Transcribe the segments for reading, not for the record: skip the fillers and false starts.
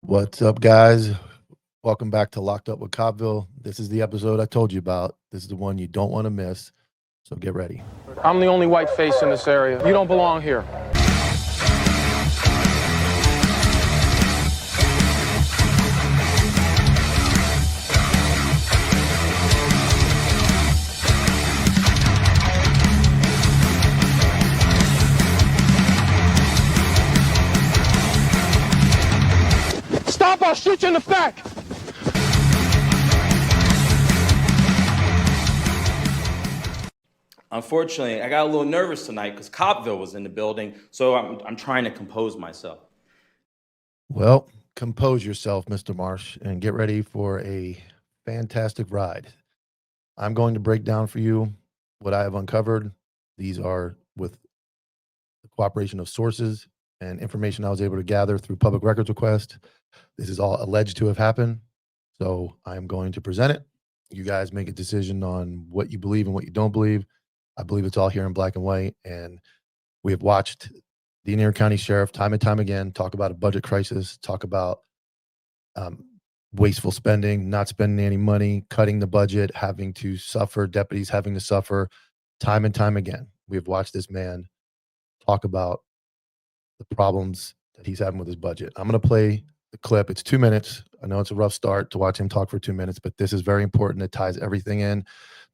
What's up, guys? Welcome back to Locked Up with Copville. This is the episode I told you about. This is the one you don't want to miss, so get ready. I'm the only white face in this area. You don't belong here. Stop, I'll shoot you in the back! Unfortunately, I got a little nervous tonight because Copville was in the building, so I'm trying to compose myself. Well, compose yourself, Mr. Marsh, and get ready for a fantastic ride. I'm going to break down for you what I have uncovered. These are with the cooperation of sources and information I was able to gather through public records request. This is all alleged to have happened, so I'm going to present it. You guys make a decision on what you believe and what you don't believe. I believe it's all here in black and white, and we have watched the Indiana County Sheriff time and time again talk about a budget crisis, talk about wasteful spending, not spending any money, cutting the budget, having to suffer, deputies having to suffer time and time again. We have watched this man talk about the problems that he's having with his budget. I'm going to play the clip. It's 2 minutes. I know it's a rough start to watch him talk for 2 minutes, but this is very important. It ties everything in.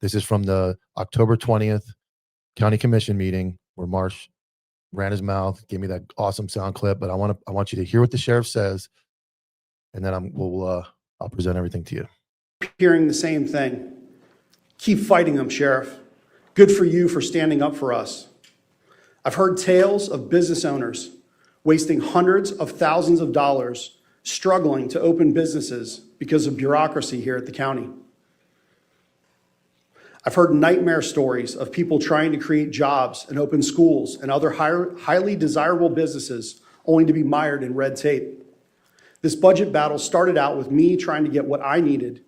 This is from the October 20th County Commission meeting where Marsh ran his mouth, gave me that awesome sound clip. But I want you to hear what the sheriff says, and then I'll present everything to you. Hearing the same thing. Keep fighting them, Sheriff. Good for you for standing up for us. I've heard tales of business owners wasting hundreds of thousands of dollars struggling to open businesses because of bureaucracy here at the county. I've heard nightmare stories of people trying to create jobs and open schools and other highly desirable businesses only to be mired in red tape. This budget battle started out with me trying to get what I needed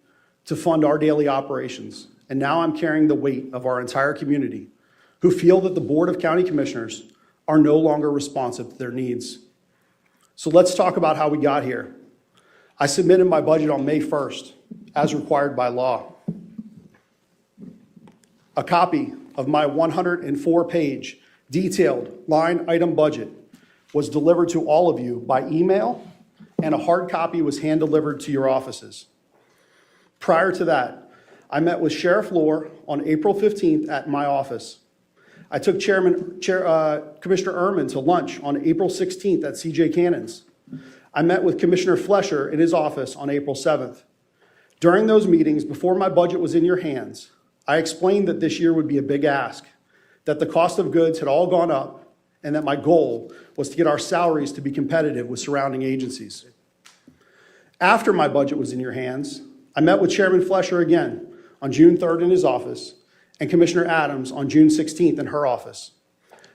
to fund our daily operations, and now I'm carrying the weight of our entire community who feel that the Board of County Commissioners are no longer responsive to their needs. So let's talk about how we got here. I submitted my budget on May 1st, as required by law. A copy of my 104-page detailed line item budget was delivered to all of you by email, and a hard copy was hand-delivered to your offices. Prior to that, I met with Sheriff Lohr on April 15th at my office. I took Commissioner Ehrman to lunch on April 16th at CJ Cannon's. I met with Commissioner Flesher in his office on April 7th. During those meetings, before my budget was in your hands, I explained that this year would be a big ask, that the cost of goods had all gone up, and that my goal was to get our salaries to be competitive with surrounding agencies. After my budget was in your hands, I met with Chairman Flesher again on June 3rd in his office, and Commissioner Adams on June 16th in her office.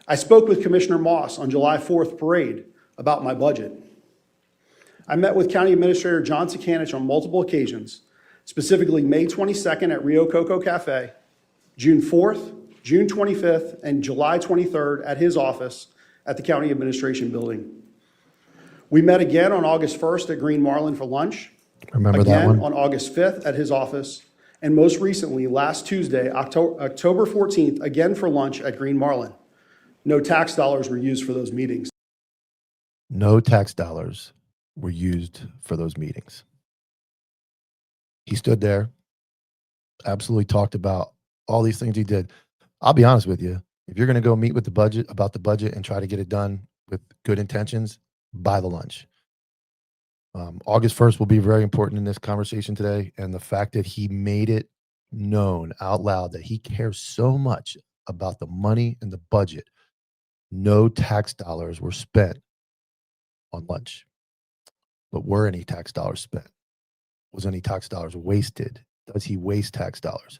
I spoke with Commissioner Moss on July 4th parade about my budget. I met with County Administrator John Sakanich on multiple occasions, specifically May 22nd at Rio Coco Cafe, June 4th, June 25th, and July 23rd at his office at the County Administration Building. We met again on August 1st at Green Marlin for lunch. Remember that one? Again on August 5th at his office, and most recently, last Tuesday, October 14th, again for lunch at Green Marlin. No tax dollars were used for those meetings. No tax dollars were used for those meetings. He stood there, absolutely talked about all these things he did. I'll be honest with you. If you're going to go meet with the budget about the budget and try to get it done with good intentions, buy the lunch. August 1st will be very important in this conversation today. And the fact that he made it known out loud that he cares so much about the money and the budget, no tax dollars were spent on lunch. But were any tax dollars spent? Was any tax dollars wasted? Does he waste tax dollars?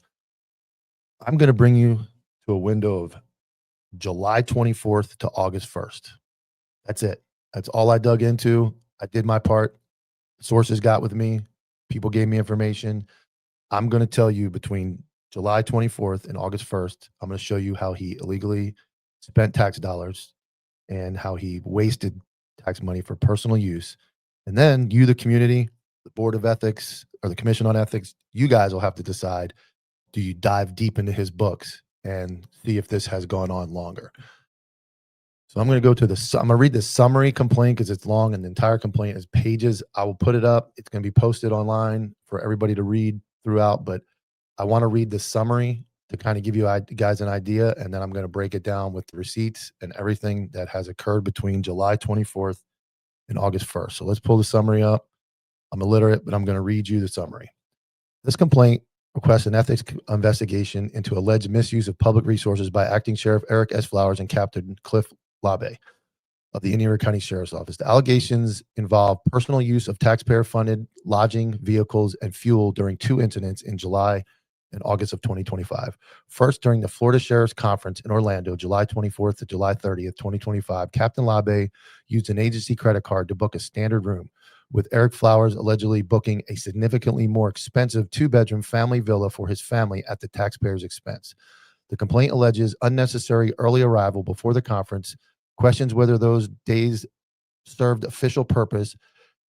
I'm going to bring you to a window of July 24th to August 1st. That's it. That's all I dug into. I did my part. Sources got with me. People gave me information. I'm going to tell you between July 24th and August 1st, I'm going to show you how he illegally spent tax dollars and how he wasted tax money for personal use. And then you, the community, the Board of Ethics or the Commission on Ethics, you guys will have to decide, do you dive deep into his books and see if this has gone on longer? So I'm going to go to I'm going to read the summary complaint because it's long and the entire complaint is pages. I will put it up. It's going to be posted online for everybody to read throughout, but I want to read the summary to kind of give you guys an idea, and then I'm going to break it down with the receipts and everything that has occurred between July 24th and August 1st. So let's pull the summary up. I'm illiterate, but I'm going to read you the summary. This complaint requests an ethics investigation into alleged misuse of public resources by Acting Sheriff Eric S. Flowers and Captain Cliff Labbe of the Indian River County Sheriff's Office. The allegations involve personal use of taxpayer-funded lodging, vehicles, and fuel during 2 incidents in July and August of 2025. First, during the Florida Sheriff's Conference in Orlando, July 24th to July 30th, 2025, Captain Labbe used an agency credit card to book a standard room, with Eric Flowers allegedly booking a significantly more expensive 2-bedroom family villa for his family at the taxpayer's expense. The complaint alleges unnecessary early arrival before the conference, questions whether those days served official purpose,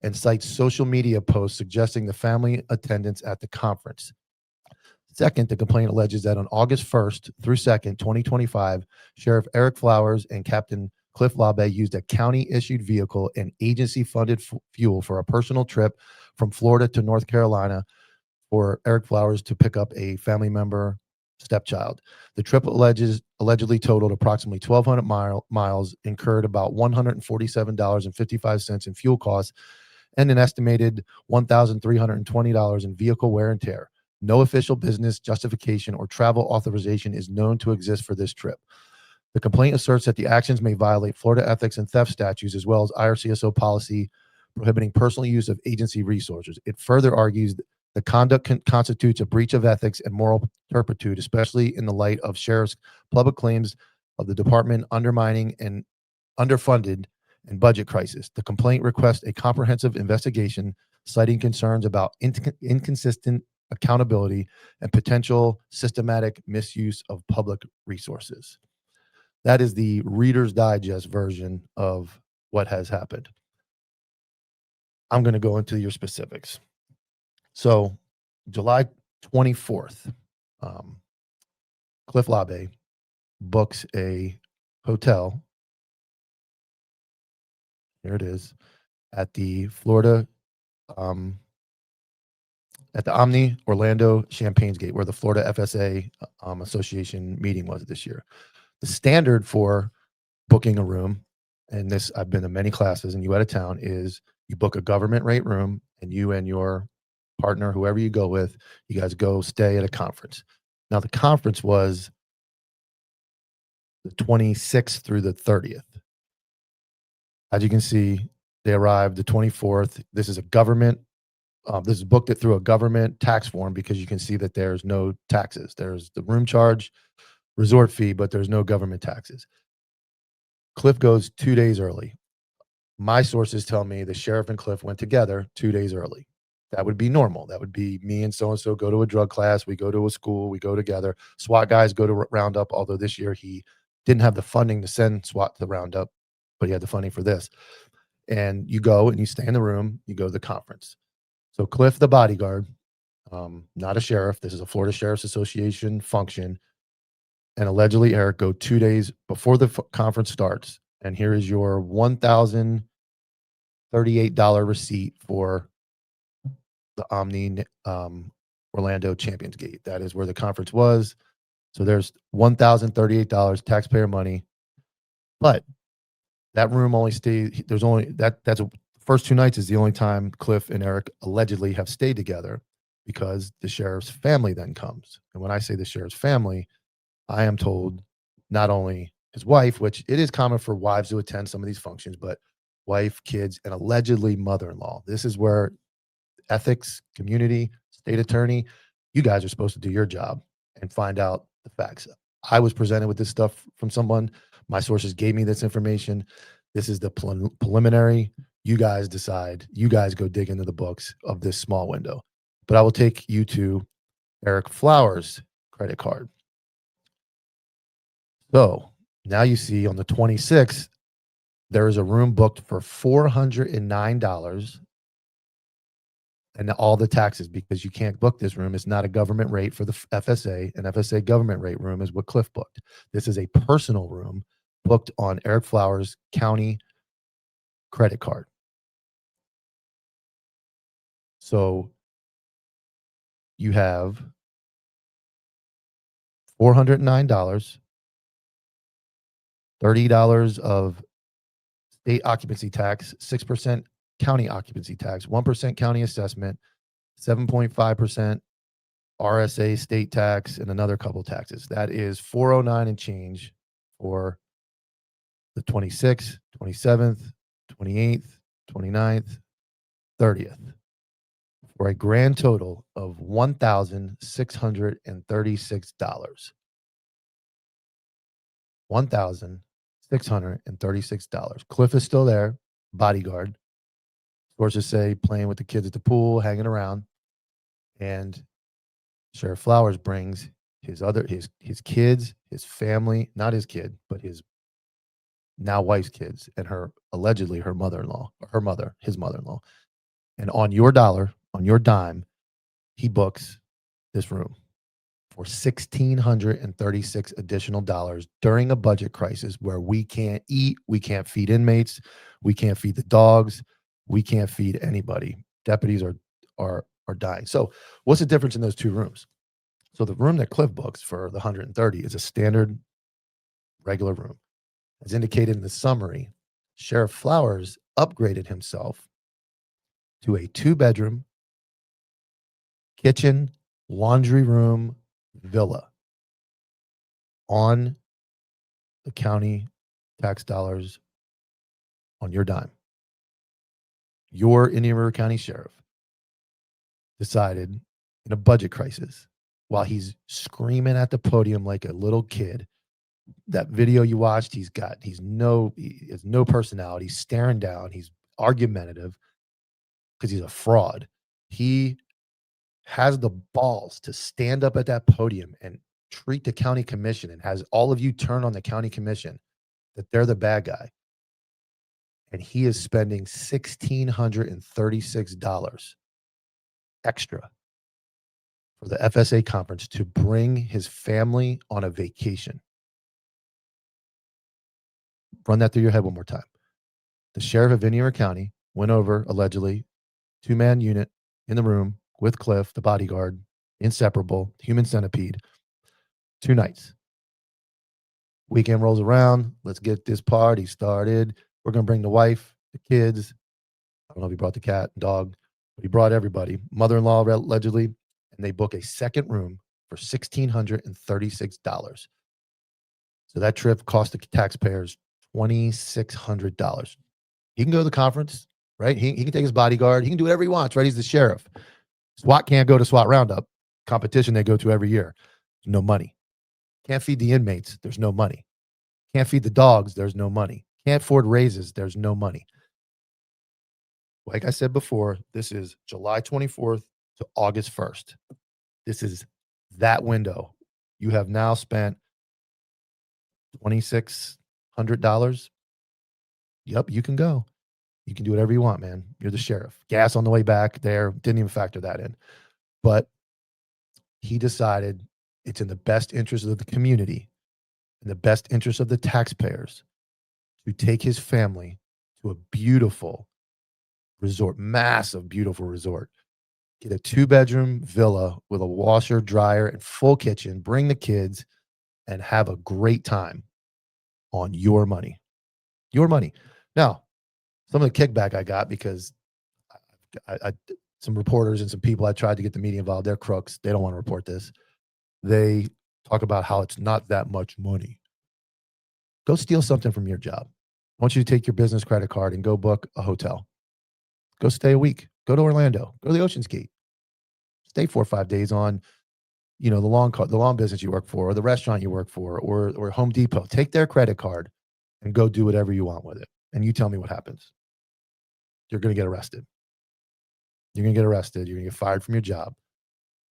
and cites social media posts suggesting the family attendance at the conference. Second, the complaint alleges that on August 1st through 2nd, 2025, Sheriff Eric Flowers and Captain Cliff Labbe used a county-issued vehicle and agency-funded fuel for a personal trip from Florida to North Carolina for Eric Flowers to pick up a family member stepchild. The trip allegedly totaled approximately 1,200 miles, incurred about $147.55 in fuel costs, and an estimated $1,320 in vehicle wear and tear. No official business justification or travel authorization is known to exist for this trip. The complaint asserts that the actions may violate Florida ethics and theft statutes, as well as IRCSO policy prohibiting personal use of agency resources. It further argues the conduct constitutes a breach of ethics and moral turpitude, especially in the light of sheriff's public claims of the department undermining and underfunded and budget crisis. The complaint requests a comprehensive investigation, citing concerns about inconsistent accountability and potential systematic misuse of public resources. That is the Reader's Digest version of what has happened. I'm going to go into your specifics. So, July 24th, Cliff Labbe books a hotel. Here it is at the Florida, at the Omni Orlando Champagne's Gate, where the Florida FSA Association meeting was this year. The standard for booking a room, and this I've been to many classes and you out of town, is you book a government rate room and you and your partner, whoever you go with, you guys go stay at a conference. Now, the conference was the 26th through the 30th. As you can see, they arrived the 24th. This is a government, this is booked it through a government tax form because you can see that there's no taxes. There's the room charge, resort fee, but there's no government taxes. Cliff goes 2 days early. My sources tell me the sheriff and Cliff went together 2 days early. That would be normal. That would be me and so-and-so go to a drug class. We go to a school. We go together. SWAT guys go to Roundup, although this year he didn't have the funding to send SWAT to the Roundup, but he had the funding for this. And you go and you stay in the room. You go to the conference. So Cliff, the bodyguard, not a sheriff. This is a Florida Sheriff's Association function. And allegedly Eric go 2 days before the conference starts. And here is your $1,038 receipt for the Omni Orlando Champions Gate. That is where the conference was. So there's $1,038 taxpayer money. But that room only stayed, there's only, that's first 2 nights is the only time Cliff and Eric allegedly have stayed together, because the sheriff's family then comes. And when I say the sheriff's family, I am told not only his wife, which it is common for wives to attend some of these functions, but wife, kids, and allegedly mother-in-law. This is where ethics, community, state attorney, you guys are supposed to do your job and find out the facts. I was presented with this stuff from someone. My sources gave me this information. This is the preliminary. You guys decide. You guys go dig into the books of this small window. But I will take you to Eric Flowers' credit card. So now you see on the 26th, there is a room booked for $409 and all the taxes, because you can't book this room. It's not a government rate for the FSA. An FSA government rate room is what Cliff booked. This is a personal room booked on Eric Flowers' county credit card. So you have $409, $30 of state occupancy tax, 6% county occupancy tax, 1% county assessment, 7.5% RSA state tax, and another couple taxes. That is $409 and change for the 26th, 27th, 28th, 29th, 30th, for a grand total of $1,636. $1,636. Cliff is still there, bodyguard. Sources say playing with the kids at the pool, hanging around. And Sheriff Flowers brings his kids, his family, not his kid, but his now wife's kids, and allegedly her mother-in-law, his mother-in-law. And on your dollar, on your dime, he books this room for $1,636 additional dollars during a budget crisis where we can't eat, we can't feed inmates, we can't feed the dogs, we can't feed anybody. Deputies are dying. So what's the difference in those two rooms? So the room that Cliff books for the 130 is a standard regular room. As indicated in the summary, Sheriff Flowers upgraded himself to a 2-bedroom, kitchen, laundry room villa on the county tax dollars, on your dime. Your Indian River County Sheriff decided in a budget crisis, while he's screaming at the podium like a little kid. That video you watched, he has no personality, he's staring down, he's argumentative because he's a fraud. He has the balls to stand up at that podium and treat the county commission and has all of you turn on the county commission that they're the bad guy. And he is spending $1,636 extra for the FSA conference to bring his family on a vacation. Run that through your head one more time. The sheriff of Indian River County went over, allegedly, 2-man unit in the room with Cliff, the bodyguard, inseparable, human centipede, 2 nights. Weekend rolls around. Let's get this party started. We're going to bring the wife, the kids. I don't know if he brought the cat, dog, but he brought everybody. Mother-in-law, allegedly. And they book a second room for $1,636. So that trip cost the taxpayers $2,600. He can go to the conference, right? He can take his bodyguard. He can do whatever he wants, right? He's the sheriff. SWAT can't go to SWAT Roundup. Competition they go to every year. No money. Can't feed the inmates. There's no money. Can't feed the dogs. There's no money. Can't afford raises. There's no money. Like I said before, this is July 24th to August 1st. This is that window. You have now spent $2,600. Yep, you can go. You can do whatever you want, man. You're the sheriff. Gas on the way back there. Didn't even factor that in. But he decided it's in the best interest of the community, in the best interest of the taxpayers, to take his family to a beautiful resort, massive, beautiful resort. Get a 2-bedroom villa with a washer, dryer, and full kitchen. Bring the kids and have a great time on your money. Your money. Now, some of the kickback I got because some reporters and some people I tried to get the media involved, they're crooks. They don't want to report this. They talk about how it's not that much money. Go steal something from your job. I want you to take your business credit card and go book a hotel. Go stay a week. Go to Orlando. Go to the Ocean's Gate. Stay 4 or 5 days on, the lawn business you work for, or the restaurant you work for, or Home Depot. Take their credit card and go do whatever you want with it. And you tell me what happens. You're going to get arrested. You're going to get arrested. You're going to get fired from your job.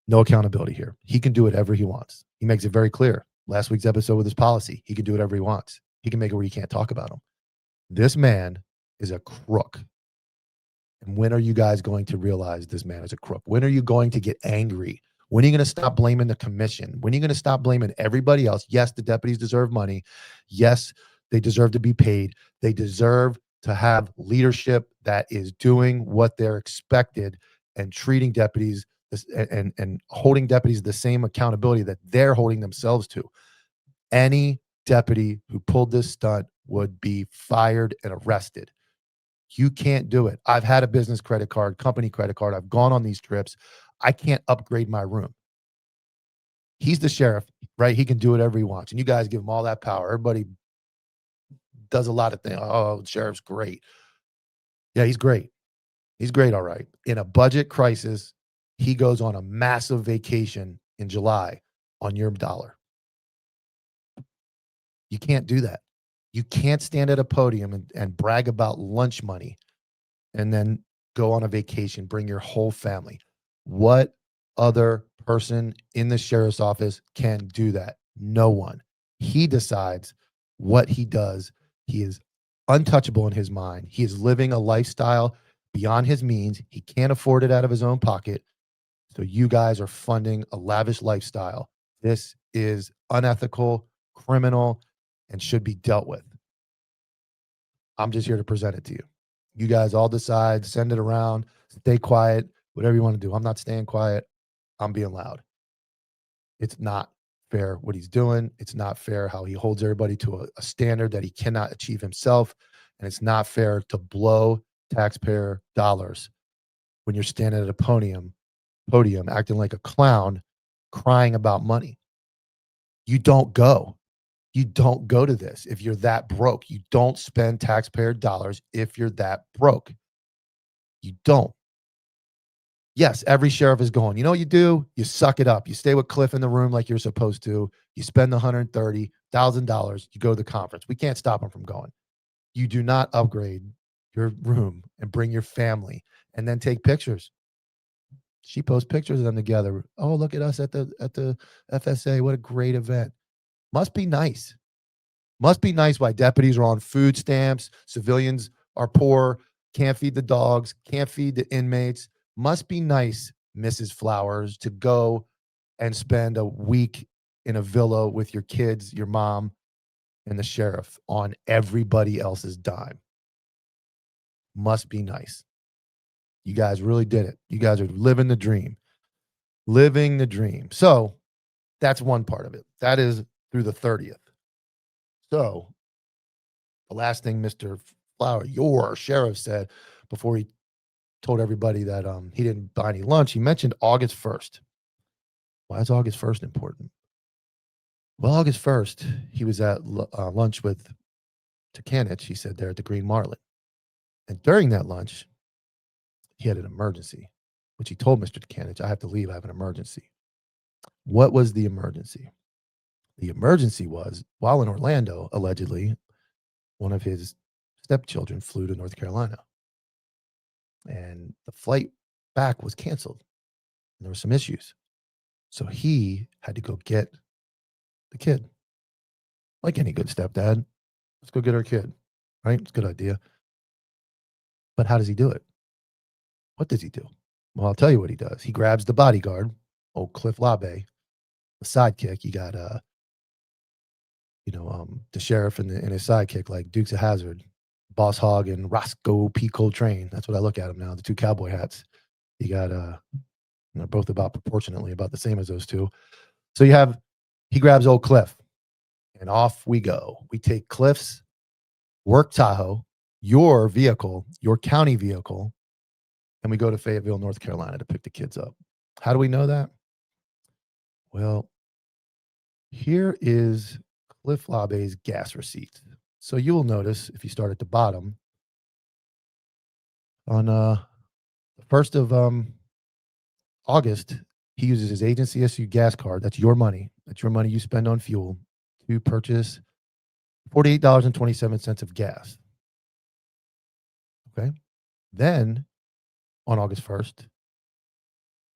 No accountability here. He can do whatever he wants. He makes it very clear. Last week's episode with his policy, he can do whatever he wants. He can make it where you can't talk about him. This man is a crook. And when are you guys going to realize this man is a crook? When are you going to get angry? When are you going to stop blaming the commission? When are you going to stop blaming everybody else? Yes, the deputies deserve money. Yes, they deserve to be paid. They deserve to have leadership that is doing what they're expected and treating deputies and holding deputies the same accountability that they're holding themselves to. Any deputy who pulled this stunt would be fired and arrested. You can't do it. I've had a business credit card, company credit card. I've gone on these trips. I can't upgrade my room. He's the sheriff, right? He can do whatever he wants. And you guys give him all that power. Everybody does a lot of things. Oh, the sheriff's great. Yeah, he's great. He's great, all right. In a budget crisis, he goes on a massive vacation in July on your dollar. You can't do that. You can't stand at a podium and brag about lunch money and then go on a vacation, bring your whole family. What other person in the sheriff's office can do that? No one. He decides what he does. He is untouchable in his mind. He is living a lifestyle beyond his means. He can't afford it out of his own pocket. So you guys are funding a lavish lifestyle. This is unethical, criminal, and should be dealt with. I'm just here to present it to you. You guys all decide, send it around, stay quiet, whatever you want to do. I'm not staying quiet. I'm being loud. It's not fair what he's doing. It's not fair how he holds everybody to a standard that he cannot achieve himself. And it's not fair to blow taxpayer dollars when you're standing at a podium acting like a clown, crying about money. You don't go. You don't go to this if you're that broke. You don't spend taxpayer dollars if you're that broke. You don't. Yes, every sheriff is going. You know what you do? You suck it up. You stay with Cliff in the room like you're supposed to. You spend the $130,000. You go to the conference. We can't stop him from going. You do not upgrade your room and bring your family and then take pictures. She posts pictures of them together. Oh, look at us at the FSA. What a great event. Must be nice. Must be nice why deputies are on food stamps, civilians are poor, can't feed the dogs, can't feed the inmates. Must be nice, Mrs. Flowers, to go and spend a week in a villa with your kids, your mom, and the sheriff on everybody else's dime. Must be nice. You guys really did it. You guys are living the dream. Living the dream. So that's one part of it. That is through the 30th. So the last thing Mr. Flower, your sheriff, said before he told everybody that he didn't buy any lunch, he mentioned August 1st. Why is August 1st important? Well, August 1st, he was at lunch with Takanich, he said, there at the Green Marlin. And during that lunch, he had an emergency, which he told Mr. Takanich, I have to leave, I have an emergency. What was the emergency? The emergency was, while in Orlando, allegedly, one of his stepchildren flew to North Carolina. And the flight back was canceled. And there were some issues. So he had to go get the kid. Like any good stepdad, let's go get our kid, right? It's a good idea. But how does he do it? What does he do? Well, I'll tell you what he does. He grabs the bodyguard, old Cliff Labbe, the sidekick. You got, the sheriff and his sidekick, like Dukes of Hazzard, Boss Hogg and Roscoe P. Coltrane. That's what I look at him now, the two cowboy hats. You got, they're both about proportionately about the same as those two. So he grabs old Cliff and off we go. We take Cliff's work Tahoe, your vehicle, your county vehicle, and we go to Fayetteville, North Carolina to pick the kids up. How do we know that? Well, here is Cliff Labbe's gas receipt. So you will notice if you start at the bottom on the 1st of August, he uses his agency issued gas card. That's your money. That's your money you spend on fuel to purchase $48.27 of gas. Okay. Then on August 1st,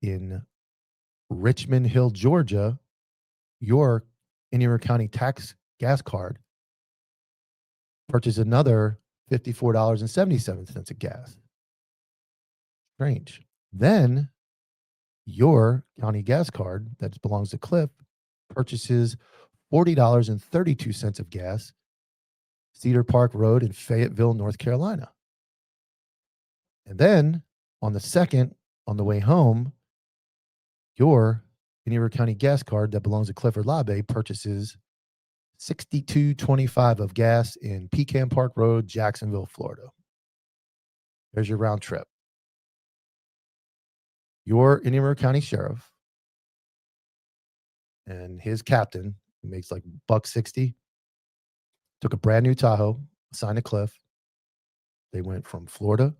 in Richmond Hill, Georgia, your Indiana County tax gas card purchased another $54.77 of gas. Strange. Then your county gas card that belongs to Cliff purchases $40.32 of gas, Cedar Park Road in Fayetteville, North Carolina. And then on the second, on the way home, your Indian River County gas card that belongs to Clifford Labbe purchases $62.25 of gas in Pecan Park Road, Jacksonville, Florida. There's your round trip. Your Indian River County sheriff and his captain, who makes like $1.60, took a brand new Tahoe, assigned to Cliff. They went from Florida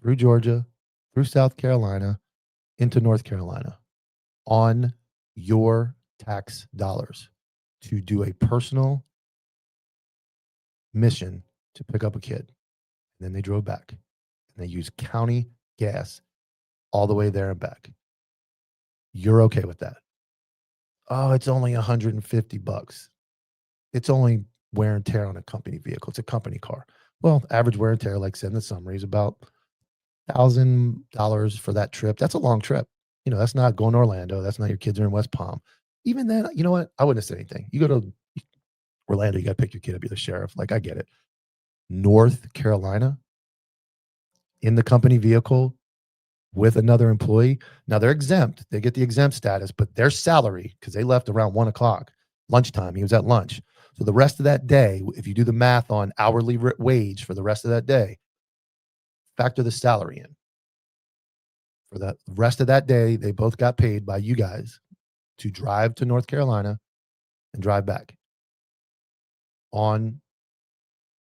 through Georgia, through South Carolina, into North Carolina on your tax dollars to do a personal mission to pick up a kid. And then they drove back and they used county gas all the way there and back. You're okay with that? Oh, it's only $150. It's only wear and tear on a company vehicle. It's a company car. Well, average wear and tear, like I said in the summary, is about $1,000 for that trip. That's a long trip. You know, that's not going to Orlando. That's not your kids are in West Palm. Even then, you know what? I wouldn't have said anything. You go to Orlando, you got to pick your kid up. You're the sheriff. Like, I get it. North Carolina, in the company vehicle with another employee. Now, they're exempt. They get the exempt status, but their salary, because they left around 1 o'clock, lunchtime, he was at lunch. So the rest of that day, if you do the math on hourly wage for the rest of that day, factor the salary in. For the rest of that day, they both got paid by you guys to drive to North Carolina and drive back in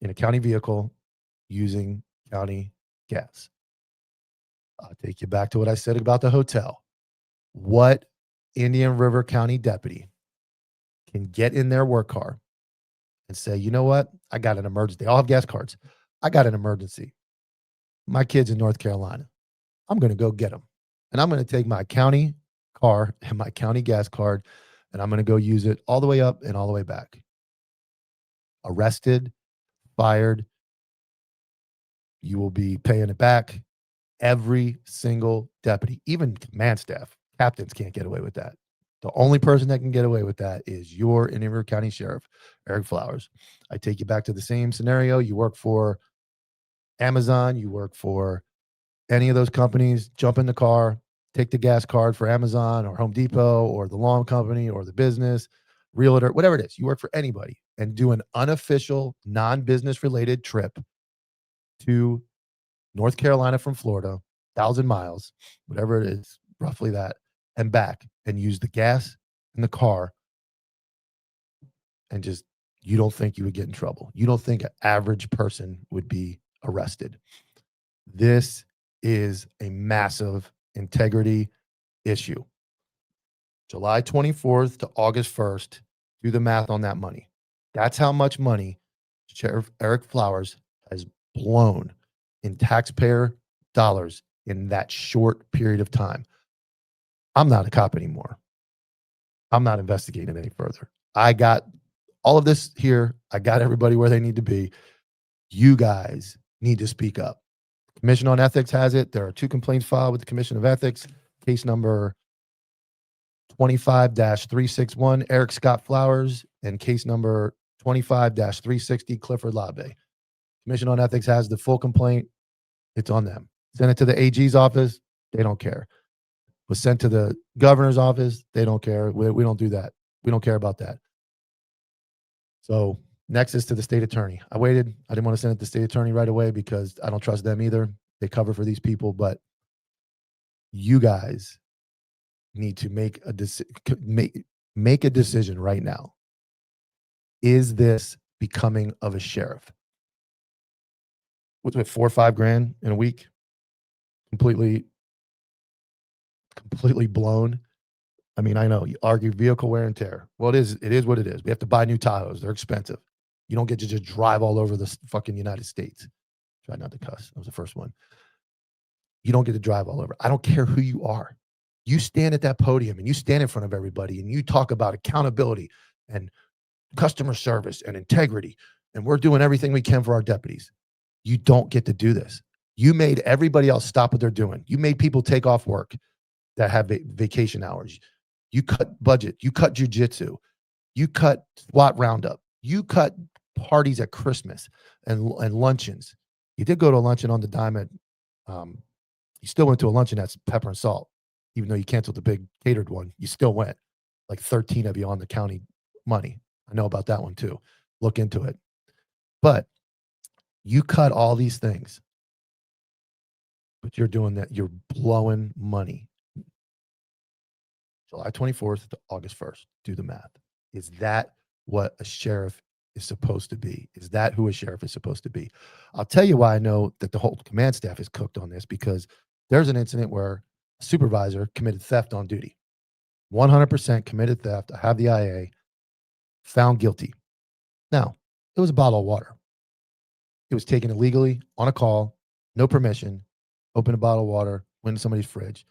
a county vehicle using county gas. I'll take you back to what I said about the hotel. What Indian River County deputy can get in their work car and say, you know what? I got an emergency. They all have gas cards. I got an emergency. My kid's in North Carolina. I'm going to go get them. And I'm going to take my county car and my county gas card, and I'm going to go use it all the way up and all the way back. Arrested, fired. You will be paying it back. Every single deputy, even command staff, captains can't get away with that. The only person that can get away with that is your Indian River County Sheriff, Eric Flowers. I take you back to the same scenario. You work for Amazon, you work for any of those companies, jump in the car, take the gas card for Amazon or Home Depot or the lawn company or the business, realtor, whatever it is. You work for anybody and do an unofficial, non-business related trip to North Carolina from Florida, 1,000 miles, whatever it is, roughly that, and back, and use the gas in the car, and just, you don't think you would get in trouble. You don't think an average person would be arrested. This is a massive integrity issue. July 24th to August 1st, do the math on that money. That's how much money Sheriff Eric Flowers has blown in taxpayer dollars in that short period of time. I'm not a cop anymore. I'm not investigating any further. I got all of this here. I got everybody where they need to be. You guys need to speak up. Commission on Ethics has it. There are 2 complaints filed with the Commission of Ethics. Case number 25-361, Eric Scott Flowers, and case number 25-360, Clifford Labbe. Commission on Ethics has the full complaint. It's on them. Send it to the AG's office. They don't care. Was sent to the governor's office. They don't care. We don't do that. We don't care about that. So next is to the state attorney. I waited. I didn't want to send it to the state attorney right away because I don't trust them either. They cover for these people, but you guys need to make a decision right now. Is this becoming of a sheriff? What's it, $4 or $5 grand in a week? Completely blown. I mean, I know you argue vehicle wear and tear. Well, it is what it is. We have to buy new Tahoes. They're expensive. You don't get to just drive all over the fucking United States. Try not to cuss. That was the first one. You don't get to drive all over. I don't care who you are. You stand at that podium and you stand in front of everybody and you talk about accountability and customer service and integrity. And we're doing everything we can for our deputies. You don't get to do this. You made everybody else stop what they're doing. You made people take off work that have vacation hours. You cut budget. You cut jujitsu. You cut SWAT roundup. You cut parties at Christmas and luncheons. You did go to a luncheon on the dime at, you still went to a luncheon that's pepper and salt, even though you canceled the big catered one. You still went, like 13 of you on the county money. I know about that one too. Look into it. But you cut all these things, but you're doing that. You're blowing money. July 24th to August 1st. Do the math. Is that what a sheriff is supposed to be? Is that who a sheriff is supposed to be? I'll tell you why I know that the whole command staff is cooked on this, because there's an incident where a supervisor committed theft on duty. 100% committed theft. I have the IA, found guilty. Now, it was a bottle of water. It was taken illegally on a call, no permission, open a bottle of water, went in somebody's fridge.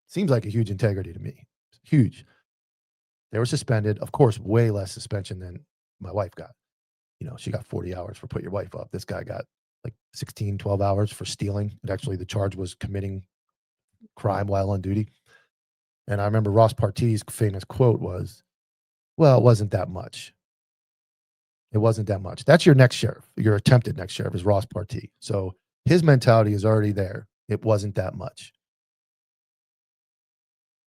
Seems like a huge integrity to me. Huge. They were suspended. Of course, way less suspension than my wife got. You know, she got 40 hours for put your wife up. This guy got like 16, 12 hours for stealing. And actually, the charge was committing crime while on duty. And I remember Ross Partie's famous quote was, well, it wasn't that much. It wasn't that much. That's your next sheriff. Your attempted next sheriff is Ross Partie. So his mentality is already there. It wasn't that much.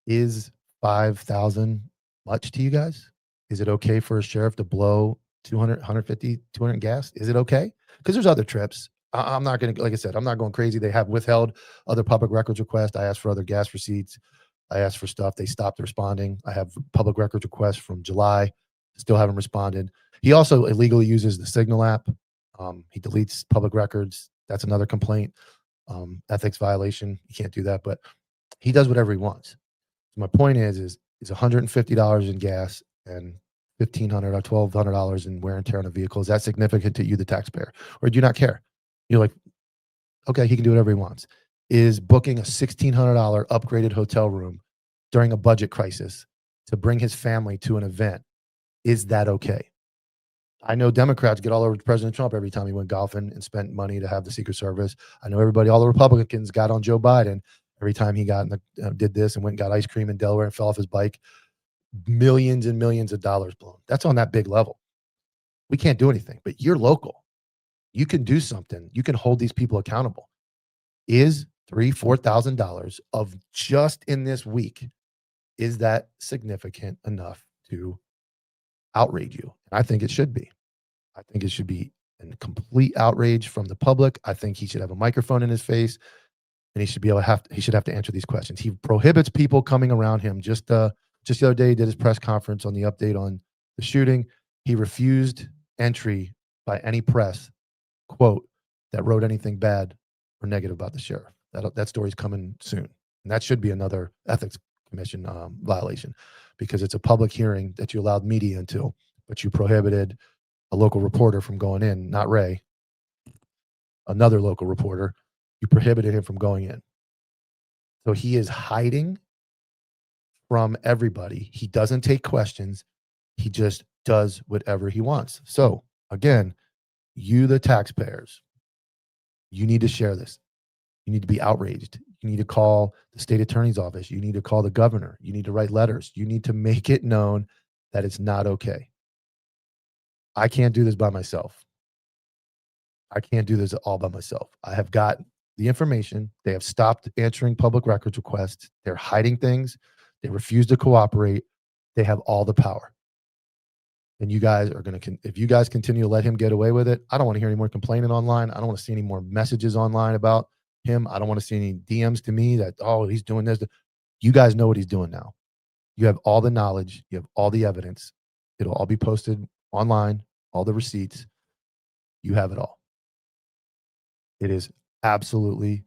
Is 5,000 much to you guys? Is it okay for a sheriff to blow 200, 150, 200 gas? Is it okay? Because there's other trips. I'm not going to, like I said, I'm not going crazy. They have withheld other public records requests. I asked for other gas receipts. I asked for stuff. They stopped responding. I have public records requests from July. Still haven't responded. He also illegally uses the Signal app. He deletes public records. That's another complaint. Ethics violation. You can't do that, but he does whatever he wants. So my point is $150 in gas and $1,500 or $1,200 in wear and tear on a vehicle. Is that significant to you, the taxpayer, or do you not care? You're like, okay, he can do whatever he wants. Is booking a $1,600 upgraded hotel room during a budget crisis to bring his family to an event, is that okay? I know Democrats get all over President Trump every time he went golfing and spent money to have the Secret Service. I know everybody, all the Republicans got on Joe Biden every time he got did this and went and got ice cream in Delaware and fell off his bike. Millions and millions of dollars blown. That's on that big level. We can't do anything, but you're local. You can do something. You can hold these people accountable. Is $3,000-$4,000 of just in this week, is that significant enough to outrage you? And I think it should be. I think it should be a complete outrage from the public. I think he should have a microphone in his face, and he should be able to he should have to answer these questions. He prohibits people coming around him. Just the other day, he did his press conference on the update on the shooting. He refused entry by any press, quote, that wrote anything bad or negative about the sheriff. That story's coming soon. And that should be another ethics commission violation, because it's a public hearing that you allowed media into, but you prohibited a local reporter from going in, not Ray, another local reporter. You prohibited him from going in. So he is hiding from everybody. He doesn't take questions. He just does whatever he wants. So again, you, the taxpayers, you need to share this. You need to be outraged. You need to call the state attorney's office. You need to call the governor. You need to write letters. You need to make it known that it's not okay. I can't do this by myself. I can't do this all by myself. I have got the information. They have stopped answering public records requests. They're hiding things. They refuse to cooperate. They have all the power. And you guys are going to, if you guys continue to let him get away with it, I don't want to hear any more complaining online. I don't want to see any more messages online about him. I don't want to see any DMs to me that, oh, he's doing this. You guys know what he's doing now. You have all the knowledge. You have all the evidence. It'll all be posted online, all the receipts. You have it all. It is absolutely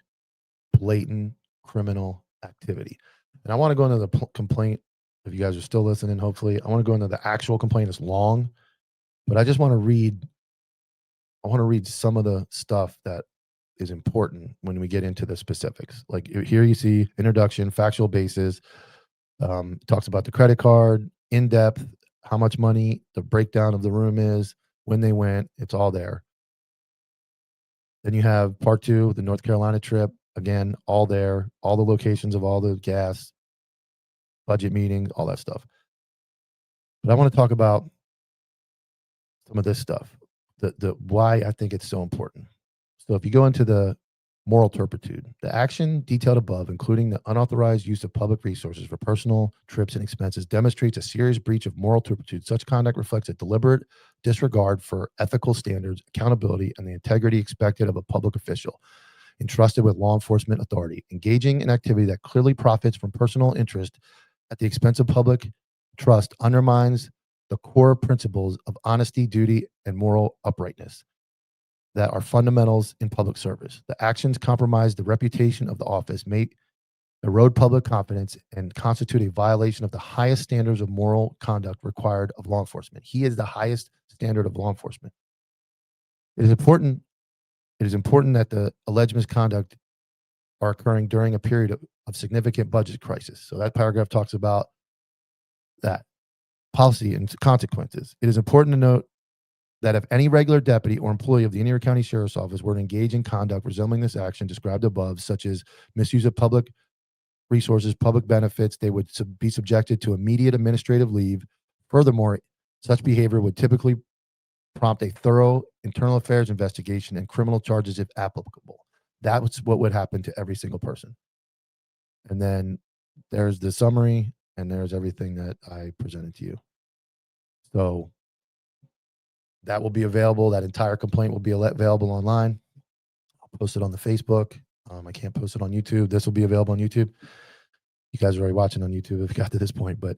blatant criminal activity. And I want to go into the complaint. If you guys are still listening, hopefully, I want to go into the actual complaint. It's long, but I just want to read. I want to read some of the stuff that is important when we get into the specifics. Like here you see introduction, factual basis, talks about the credit card, in depth, how much money, the breakdown of the room is, when they went, it's all there. Then you have part 2, the North Carolina trip. Again, all there, all the locations of all the gas, budget meetings, all that stuff. But I want to talk about some of this stuff, the why I think it's so important. So if you go into the moral turpitude, the action detailed above, including the unauthorized use of public resources for personal trips and expenses, demonstrates a serious breach of moral turpitude. Such conduct reflects a deliberate disregard for ethical standards, accountability, and the integrity expected of a public official entrusted with law enforcement authority. Engaging in activity that clearly profits from personal interest at the expense of public trust undermines the core principles of honesty, duty, and moral uprightness that are fundamentals in public service. The actions compromise the reputation of the office, may erode public confidence, and constitute a violation of the highest standards of moral conduct required of law enforcement. He is the highest standard of law enforcement. It is important that the alleged misconduct are occurring during a period of significant budget crisis. So that paragraph talks about that policy and consequences. It is important to note that if any regular deputy or employee of the Indiana County Sheriff's Office were to engage in conduct resembling this action described above, such as misuse of public resources, public benefits, they would be subjected to immediate administrative leave. Furthermore, such behavior would typically prompt a thorough internal affairs investigation and criminal charges if applicable. That's what would happen to every single person. And then there's the summary, and there's everything that I presented to you. So that will be available. That entire complaint will be available online. I'll post it on the Facebook. I can't post it on YouTube. This will be available on YouTube. You guys are already watching on YouTube if you got to this point, but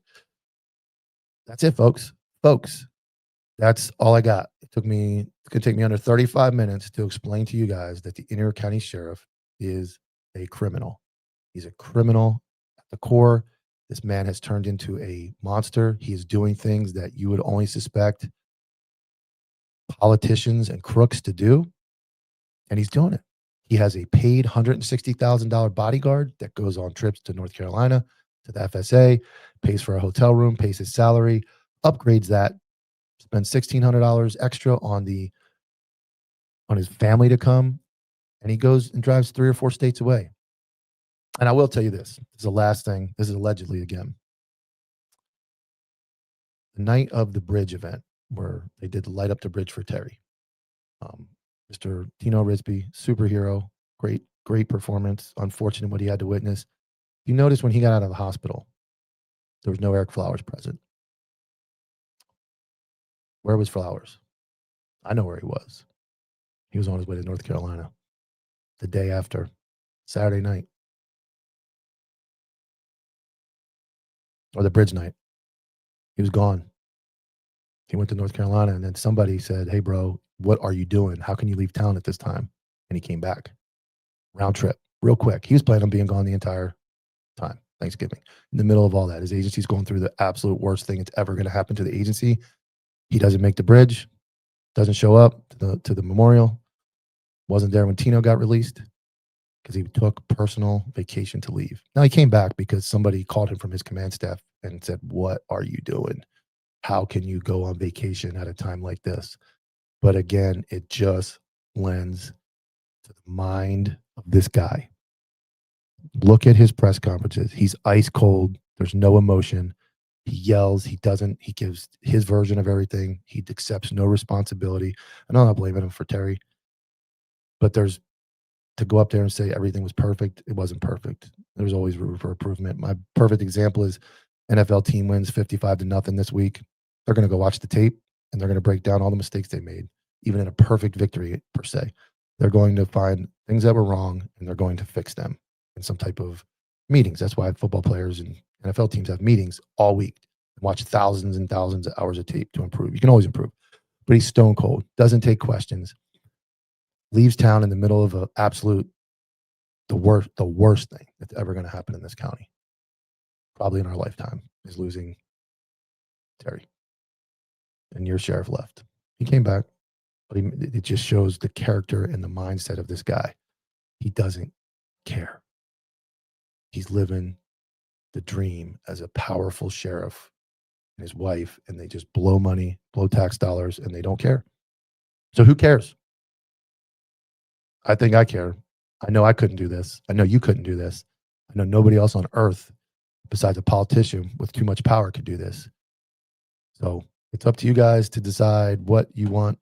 that's it, folks. That's all I got. It's going to take me under 35 minutes to explain to you guys that the Indiana County Sheriff is a criminal. He's a criminal at the core. This man has turned into a monster. He is doing things that you would only suspect politicians and crooks to do, and he's doing it. He has a paid $160,000 bodyguard that goes on trips to North Carolina, to the FSA, pays for a hotel room, pays his salary, upgrades that, spends $1,600 extra on his family to come, and he goes and drives 3 or 4 states away. And I will tell you this. This is the last thing. This is allegedly again. The night of the bridge event where they did the light up the bridge for Terry. Mr. Tino Risby, superhero, great performance. Unfortunate what he had to witness. You notice when he got out of the hospital, there was no Eric Flowers present. Where was Flowers? I know where he was. He was on his way to North Carolina the day after, Saturday night, or the bridge night. He was gone. He went to North Carolina, and then somebody said, "Hey, bro, what are you doing? How can you leave town at this time?" And he came back. Round trip, real quick. He was planning on being gone the entire time, Thanksgiving. In the middle of all that, his agency's going through the absolute worst thing that's ever going to happen to the agency. He doesn't make the bridge, doesn't show up to the memorial, wasn't there when Tino got released because he took personal vacation to leave. Now, he came back because somebody called him from his command staff and said, "What are you doing? How can you go on vacation at a time like this?" But again, it just lends to the mind of this guy. Look at his press conferences. He's ice cold. There's no emotion. He yells. He gives his version of everything. He accepts no responsibility. And I'm not blaming him for Terry, but to go up there and say everything was perfect, it wasn't perfect. There's always room for improvement. My perfect example is NFL team wins 55-0 this week. They're going to go watch the tape, and they're going to break down all the mistakes they made, even in a perfect victory per se. They're going to find things that were wrong, and they're going to fix them in some type of meetings. That's why football players and NFL teams have meetings all week and watch thousands and thousands of hours of tape to improve. You can always improve. But he's stone cold, doesn't take questions, leaves town in the middle of the worst thing that's ever going to happen in this county, probably in our lifetime, is losing Terry. And your sheriff left. He came back, but it just shows the character and the mindset of this guy. He doesn't care. He's living the dream as a powerful sheriff and his wife, and they just blow money, blow tax dollars, and they don't care. So who cares? I think I care. I know I couldn't do this. I know you couldn't do this. I know nobody else on earth besides a politician with too much power could do this. So it's up to you guys to decide what you want,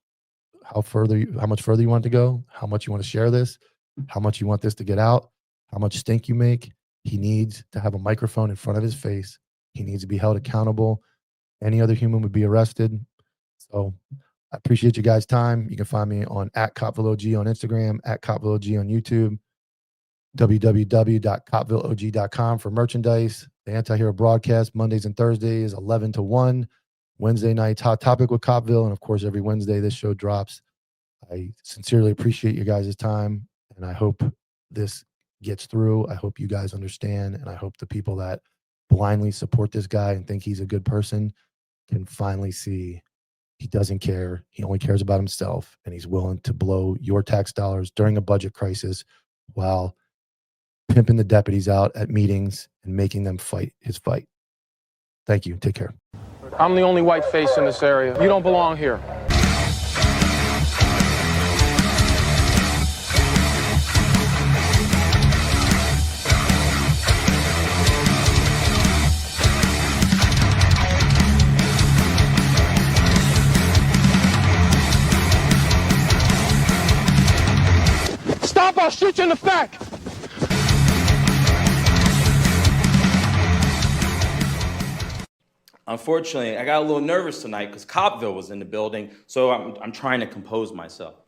how much further you want to go, how much you want to share this, how much you want this to get out, how much stink you make. He needs to have a microphone in front of his face. He needs to be held accountable. Any other human would be arrested. So I appreciate you guys' time. You can find me on @CopvilleOG on Instagram, @CopvilleOG on YouTube, www.copvilleog.com for merchandise. The Anti-Hero broadcast Mondays and Thursdays, 11 to 1. Wednesday nights, Hot Topic with Copville. And of course, every Wednesday, this show drops. I sincerely appreciate you guys' time. And I hope this gets through. I hope you guys understand. And I hope the people that blindly support this guy and think he's a good person can finally see he doesn't care. He only cares about himself. And he's willing to blow your tax dollars during a budget crisis while pimping the deputies out at meetings and making them fight his fight. Thank you. Take care. I'm the only white face in this area. You don't belong here. Stop, I'll shoot you in the back. Unfortunately, I got a little nervous tonight because Copville was in the building, so I'm trying to compose myself.